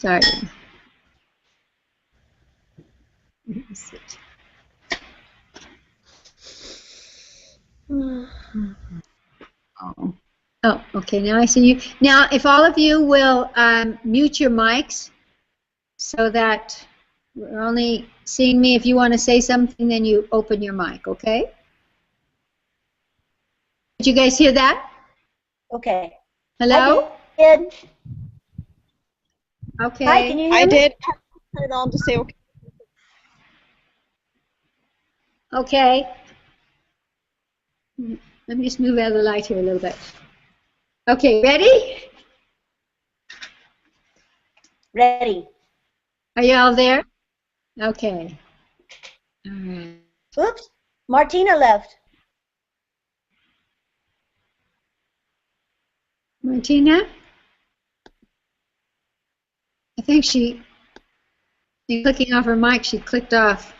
starting. Let's see. Oh, okay, now I see you. Now, if all of you will mute your mics so that we're only seeing me. If you want to say something, then you open your mic, okay? Did you guys hear that? Okay. Hello? I did. Okay. Hi, can you hear me? I did turn it on to say okay. Okay. Let me just move out of the light here a little bit. Okay, ready? Ready. Are you all there? Okay. All right. Oops, Martina left. Martina? I think she's clicking off her mic. She clicked off.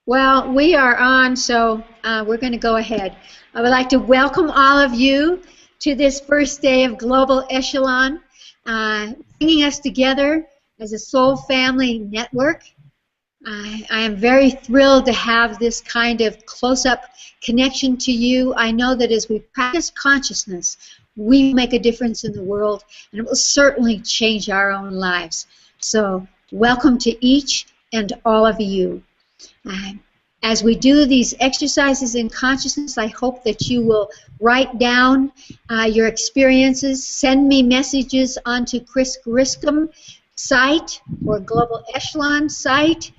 Well, we are on, so we're going to go ahead. I would like to welcome all of you to this first day of Global Echelon, bringing us together as a soul family network. I am very thrilled to have this kind of close-up connection to you. I know that as we practice consciousness, we make a difference in the world, and it will certainly change our own lives. So welcome to each and all of you. As we do these exercises in consciousness, I hope that you will write down your experiences, send me messages onto Chris Griscom site or Global Echelon site,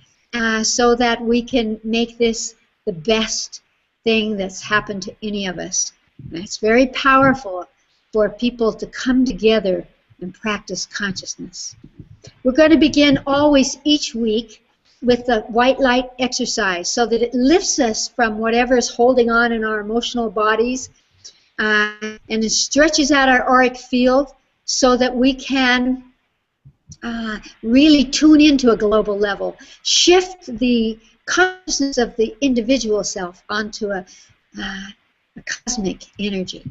so that we can make this the best thing that's happened to any of us. And it's very powerful for people to come together and practice consciousness. We're going to begin always each week with the white light exercise so that it lifts us from whatever is holding on in our emotional bodies, and it stretches out our auric field so that we can really tune into a global level, shift the consciousness of the individual self onto a cosmic energy.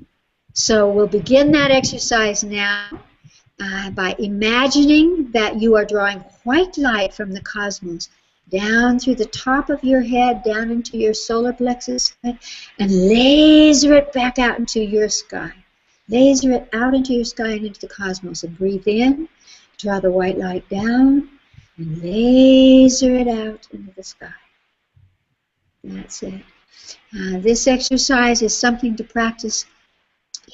So we'll begin that exercise now by imagining that you are drawing white light from the cosmos down through the top of your head, down into your solar plexus, and laser it back out into your sky. Laser it out into your sky and into the cosmos, and breathe in. Draw the white light down and laser it out into the sky. That's it. This exercise is something to practice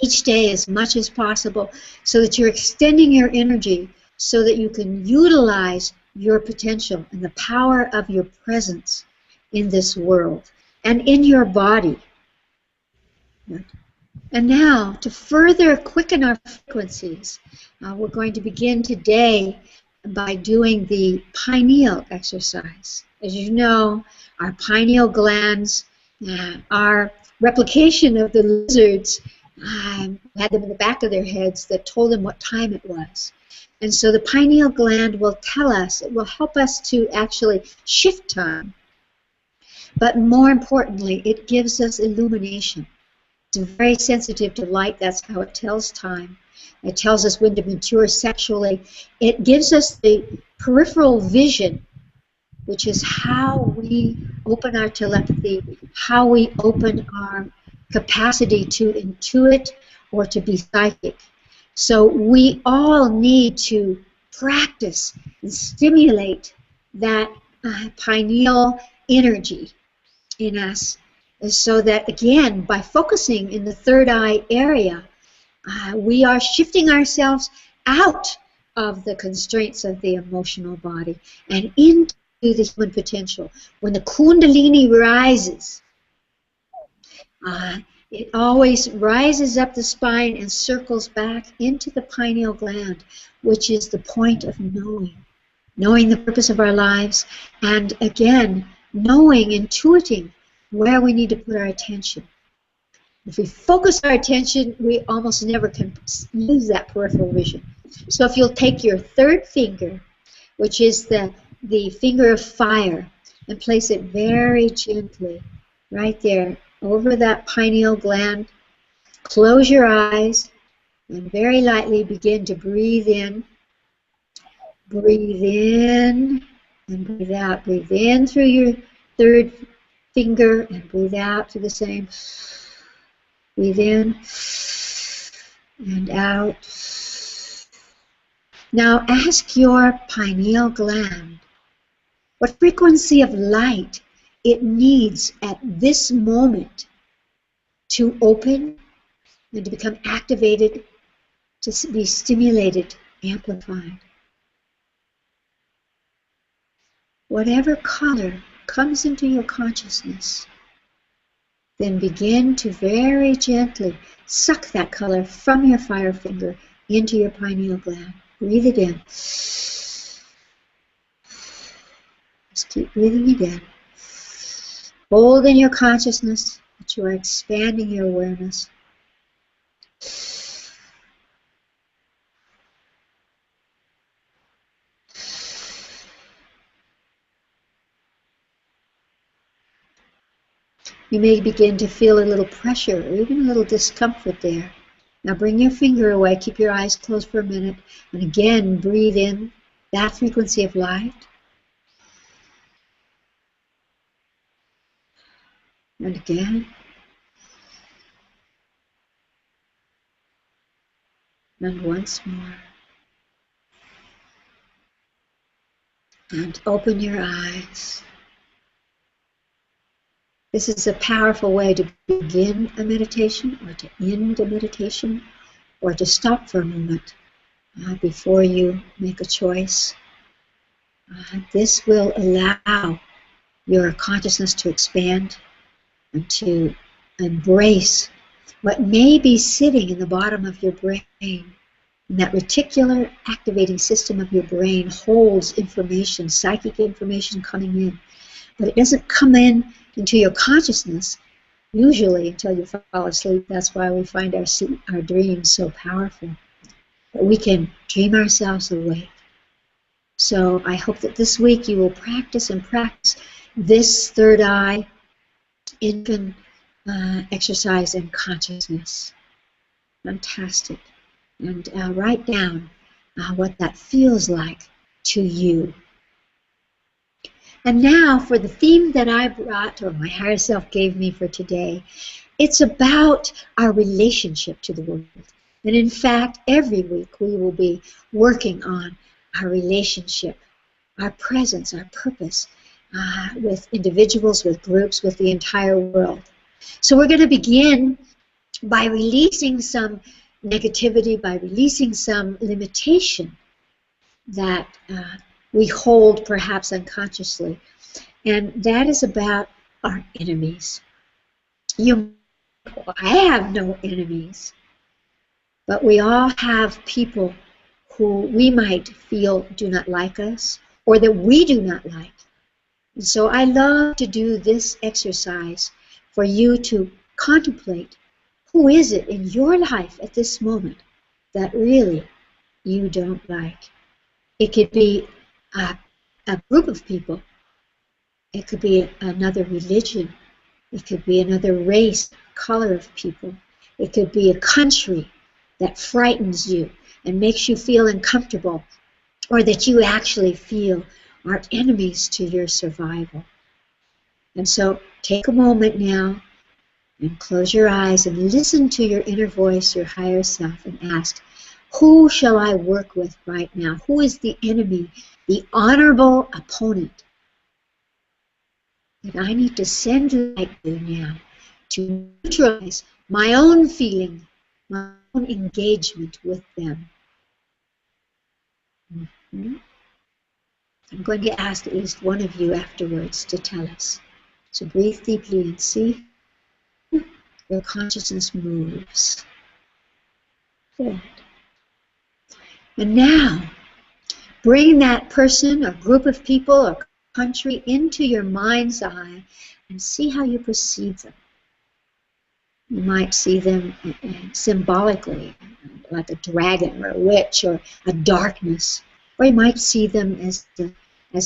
each day as much as possible so that you're extending your energy so that you can utilize your potential and the power of your presence in this world and in your body. And now, to further quicken our frequencies, we're going to begin today by doing the pineal exercise. As you know, our pineal glands are replication of the lizards had them in the back of their heads that told them what time it was. And so the pineal gland will tell us, it will help us to actually shift time. But more importantly, it gives us illumination. It's very sensitive to light. That's how it tells time. It tells us when to mature sexually. It gives us the peripheral vision, which is how we open our telepathy, how we open our capacity to intuit or to be psychic. So we all need to practice and stimulate that pineal energy in us, so that, again, by focusing in the third eye area, we are shifting ourselves out of the constraints of the emotional body and into the human potential. When the Kundalini rises, it always rises up the spine and circles back into the pineal gland, which is the point of knowing the purpose of our lives, and again, knowing, intuiting where we need to put our attention. If we focus our attention, we almost never can lose that peripheral vision. So if you'll take your third finger, which is the finger of fire, and place it very gently right there over that pineal gland. Close your eyes and very lightly begin to breathe in. Breathe in and breathe out. Breathe in through your third finger and breathe out through the same. Breathe in and out. Now ask your pineal gland what frequency of light it needs at this moment to open and to become activated, to be stimulated, amplified. Whatever color comes into your consciousness, then begin to very gently suck that color from your fire finger into your pineal gland. Breathe it in. Just keep breathing again. Hold in your consciousness that you are expanding your awareness. You may begin to feel a little pressure or even a little discomfort there. Now bring your finger away, keep your eyes closed for a minute, and again breathe in that frequency of light. And again. And once more. And open your eyes. This is a powerful way to begin a meditation or to end a meditation or to stop for a moment before you make a choice. This will allow your consciousness to expand and to embrace what may be sitting in the bottom of your brain. And that reticular activating system of your brain holds information, psychic information coming in. But it doesn't come in into your consciousness, usually until you fall asleep. That's why we find our dreams so powerful. But we can dream ourselves awake. So I hope that this week you will practice and practice this third eye infant exercise in consciousness. Fantastic. And write down what that feels like to you. And now for the theme that I brought, or my higher self gave me for today, it's about our relationship to the world. And in fact, every week we will be working on our relationship, our presence, our purpose with individuals, with groups, with the entire world. So we're going to begin by releasing some negativity, by releasing some limitation that we hold perhaps unconsciously. And that is about our enemies. I have no enemies, but we all have people who we might feel do not like us or that we do not like. And so I love to do this exercise for you to contemplate who is it in your life at this moment that really you don't like. It could be a group of people. It could be another religion. It could be another race, color of people. It could be a country that frightens you and makes you feel uncomfortable, or that you actually feel are enemies to your survival. And so take a moment now and close your eyes and listen to your inner voice, your higher self, and ask, who shall I work with right now? Who is the enemy, the honorable opponent that I need to send light to now to neutralize my own feeling, my own engagement with them? I'm going to ask at least one of you afterwards to tell us. So breathe deeply and see your consciousness moves. Good. And now, bring that person or group of people or country into your mind's eye and see how you perceive them. You might see them symbolically, like a dragon or a witch or a darkness. Or you might see them as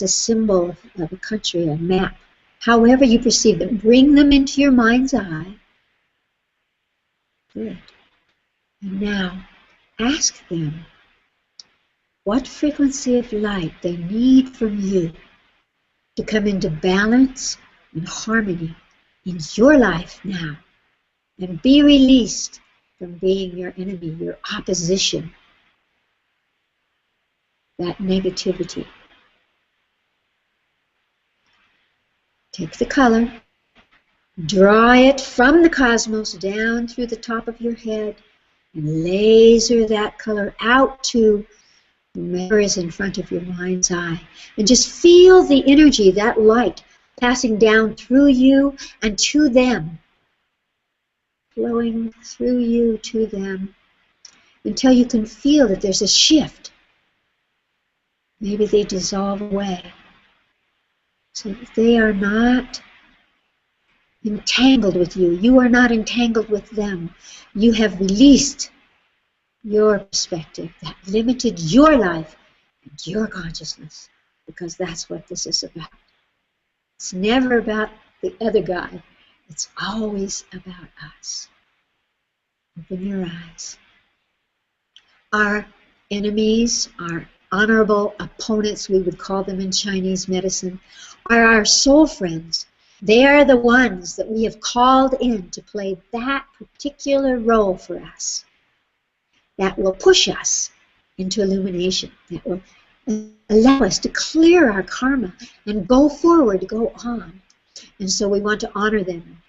a symbol of a country, a map, however you perceive them. Bring them into your mind's eye. Good. And now, ask them what frequency of light they need from you to come into balance and harmony in your life now, and be released from being your enemy, your opposition, that negativity. Take the color, draw it from the cosmos down through the top of your head, and laser that color out to whomever is in front of your mind's eye. And just feel the energy, that light, passing down through you and to them, flowing through you to them, until you can feel that there's a shift. Maybe they dissolve away, so that they are not entangled with you. You are not entangled with them. You have released your perspective that limited your life and your consciousness, because that's what this is about. It's never about the other guy. It's always about us. Open your eyes. Our enemies, our honorable opponents, we would call them in Chinese medicine, are our soul friends. They are the ones that we have called in to play that particular role for us, that will push us into illumination, that will allow us to clear our karma and go forward, go on. And so we want to honor them.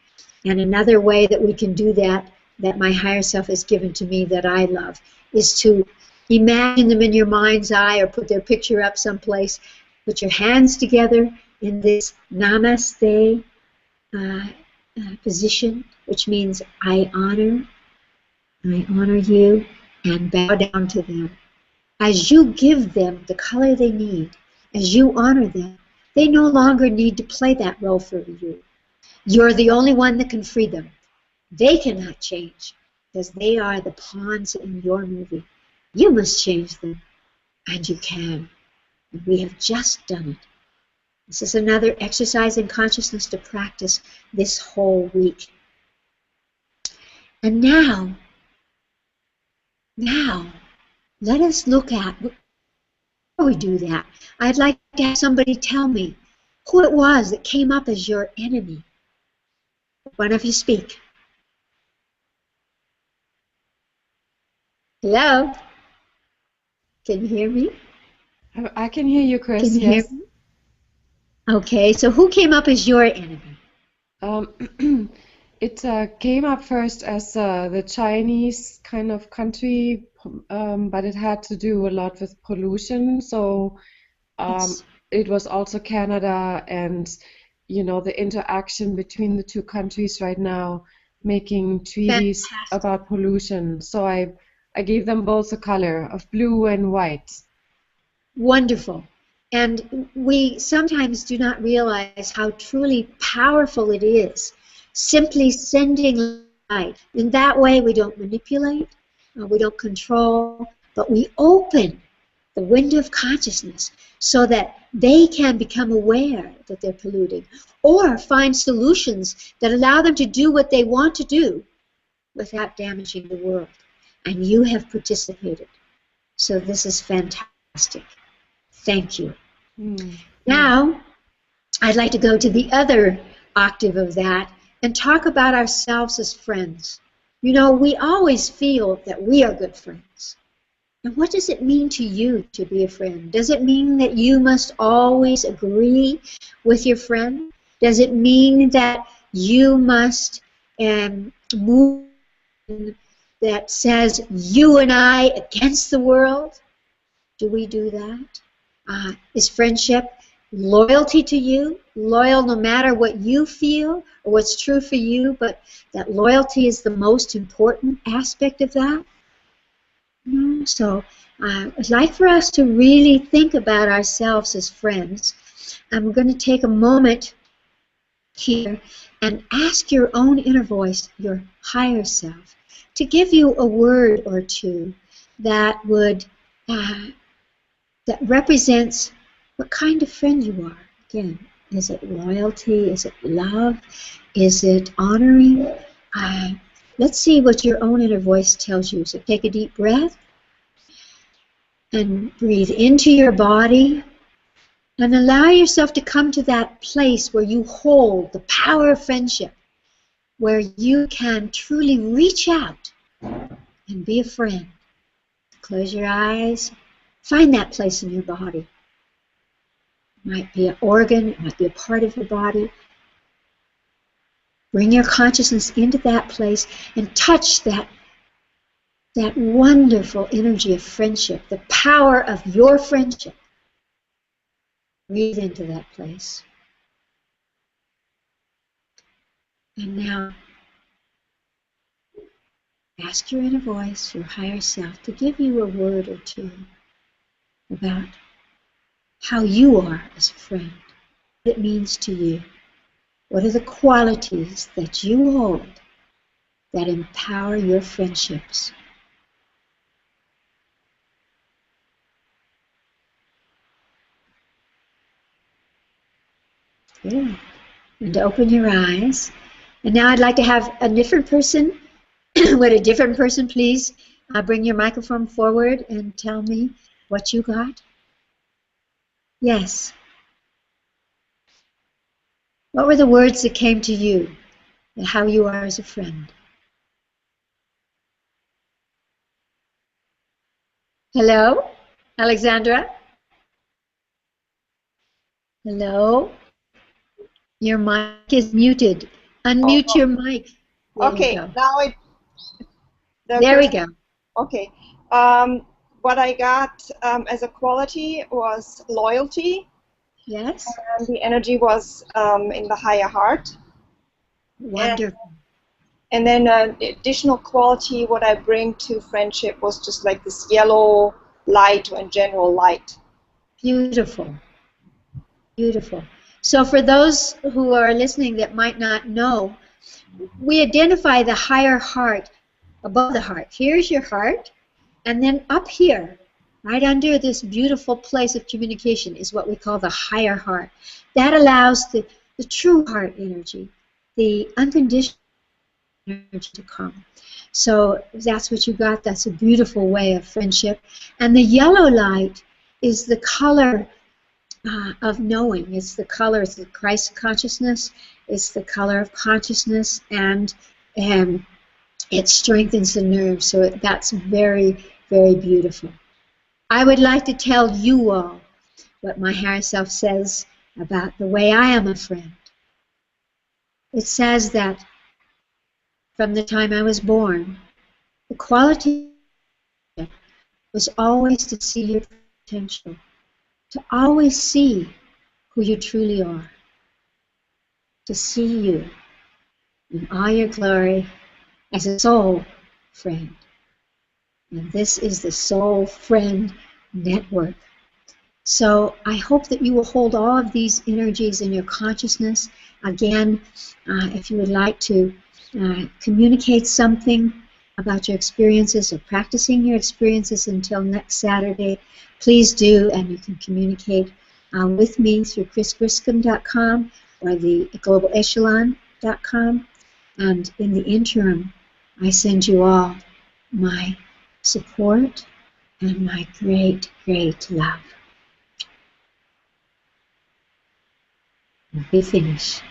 And another way that we can do that, that my higher self has given to me that I love, is to imagine them in your mind's eye or put their picture up someplace. Put your hands together in this namaste position, which means I honor you, and bow down to them. As you give them the color they need, as you honor them, they no longer need to play that role for you. You're the only one that can free them. They cannot change, because they are the pawns in your movie. You must change them, and you can. And we have just done it. This is another exercise in consciousness to practice this whole week. And now, let us look at, before we do that, I'd like to have somebody tell me who it was that came up as your enemy. One of you speak. Hello? Can you hear me? I can hear you, Chris. Can you yes. hear me? Okay, so who came up as your enemy? It came up first as the Chinese kind of country, but it had to do a lot with pollution. So Yes. it was also Canada, and the interaction between the two countries right now, making treaties Fantastic. about pollution. So I gave them both a color of blue and white. Wonderful. And we sometimes do not realize how truly powerful it is simply sending light. In that way, we don't manipulate, we don't control, but we open the window of consciousness so that they can become aware that they're polluting, or find solutions that allow them to do what they want to do without damaging the world. And you have participated. So this is fantastic. Thank you. Now, I'd like to go to the other octave of that and talk about ourselves as friends. We always feel that we are good friends. And what does it mean to you to be a friend? Does it mean that you must always agree with your friend? Does it mean that you must move that says you and I against the world? Do we do that? Is friendship loyalty to you? Loyal no matter what you feel or what's true for you, but that loyalty is the most important aspect of that? No. So I'd like for us to really think about ourselves as friends. I'm going to take a moment here and ask your own inner voice, your higher self, to give you a word or two that would that represents what kind of friend you are. Again, Is it loyalty? Is it love? Is it honoring? Let's see what your own inner voice tells you. So take a deep breath and breathe into your body and allow yourself to come to that place where you hold the power of friendship, where you can truly reach out and be a friend. Close your eyes. Find that place in your body. It might be an organ, it might be a part of your body. Bring your consciousness into that place and touch that wonderful energy of friendship, the power of your friendship. Breathe into that place. And now, ask your inner voice, your higher self, to give you a word or two about how you are as a friend, what it means to you. What are the qualities that you hold that empower your friendships? Good. And open your eyes. And now I'd like to have a different person. Would a different person please bring your microphone forward and tell me what you got? Yes. What were the words that came to you, and how you are as a friend? Hello, Alexandra? Hello? Your mic is muted. Unmute your mic. There you Okay, go. now There we go. Okay. What I got as a quality was loyalty, Yes? and the energy was in the higher heart. Wonderful. And then an additional quality, what I bring to friendship was just like this yellow light or in general light. Beautiful. Beautiful. So for those who are listening that might not know, we identify the higher heart above the heart. Here's your heart, and then up here, right under this beautiful place of communication, is what we call the higher heart. That allows the true heart energy, the unconditional energy to come. So that's what you got. That's a beautiful way of friendship. And the yellow light is the color of knowing. It's the color, it's the Christ consciousness, it's the color of consciousness, and it strengthens the nerves. So that's very, very beautiful. I would like to tell you all what my higher self says about the way I am a friend. It says that from the time I was born, the quality was always to see your potential, to always see who you truly are, to see you in all your glory as a soul friend. And this is the Soul Friend Network. So I hope that you will hold all of these energies in your consciousness. Again, if you would like to communicate something about your experiences or practicing your experiences until next Saturday, please do, and you can communicate with me through chrisgriscom.com or the globalechelon.com. And in the interim, I send you all my support and my great, great love. We finish.